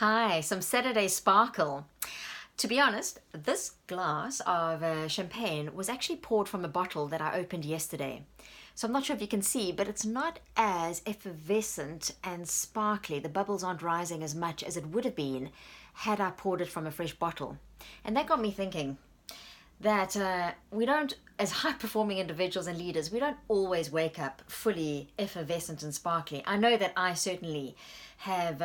Hi, some Saturday sparkle. To be honest, this glass of champagne was actually poured from a bottle that I opened yesterday. So I'm not sure if you can see, but it's not as effervescent and sparkly. The bubbles aren't rising as much as it would have been had I poured it from a fresh bottle. And that got me thinking that we don't, as high performing individuals and leaders, we don't always wake up fully effervescent and sparkly. I know that I certainly have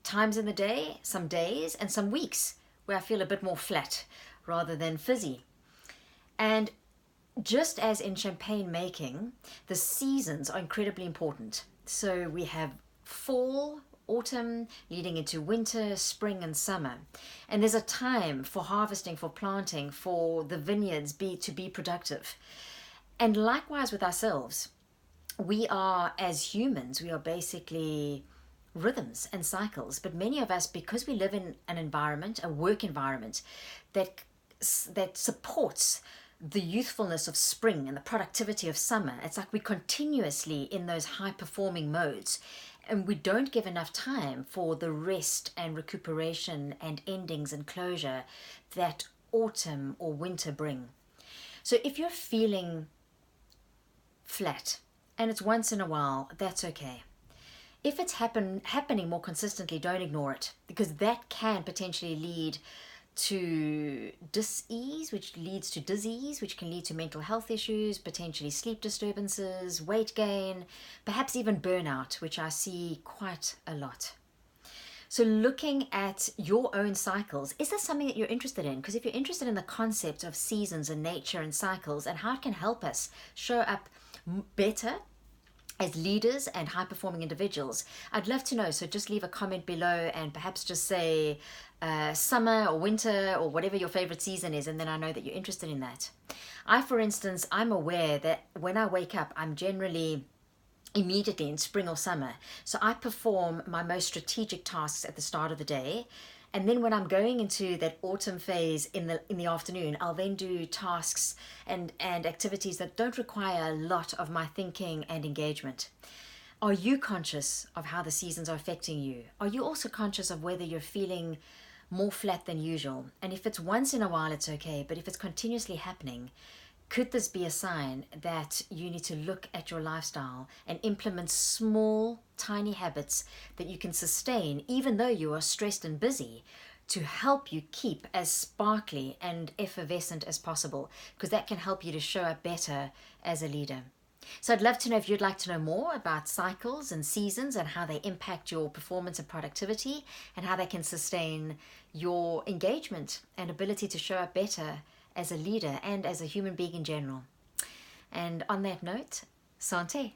times in the day, some days and some weeks where I feel a bit more flat rather than fizzy. And just as in champagne making, the seasons are incredibly important. So we have fall, autumn, leading into winter, spring and summer. And there's a time for harvesting, for planting, for the vineyards to be productive. And likewise with ourselves, we are, as humans, we are basically rhythms and cycles. But many of us, because we live in an environment, a work environment, that supports the youthfulness of spring and the productivity of summer, it's like we're continuously in those high performing modes. And we don't give enough time for the rest and recuperation and endings and closure that autumn or winter bring. So if you're feeling flat, and it's once in a while, that's okay. If it's happening more consistently, don't ignore it, because that can potentially lead to dis-ease, which leads to disease, which can lead to mental health issues, potentially sleep disturbances, weight gain, perhaps even burnout, which I see quite a lot. So looking at your own cycles, is this something that you're interested in? Because if you're interested in the concept of seasons and nature and cycles and how it can help us show up better as leaders and high-performing individuals, I'd love to know. So just leave a comment below and perhaps just say summer or winter or whatever your favorite season is, and then I know that you're interested in that. For instance, I'm aware that when I wake up, I'm generally immediately in spring or summer. So I perform my most strategic tasks at the start of the day. And then when I'm going into that autumn phase in the afternoon, I'll then do tasks and activities that don't require a lot of my thinking and engagement. Are you conscious of how the seasons are affecting you? Are you also conscious of whether you're feeling more flat than usual? And if it's once in a while, it's okay. But if it's continuously happening, could this be a sign that you need to look at your lifestyle and implement small, tiny habits that you can sustain even though you are stressed and busy, to help you keep as sparkly and effervescent as possible? Because that can help you to show up better as a leader. So I'd love to know if you'd like to know more about cycles and seasons and how they impact your performance and productivity and how they can sustain your engagement and ability to show up better as a leader and as a human being in general. And on that note, Santé.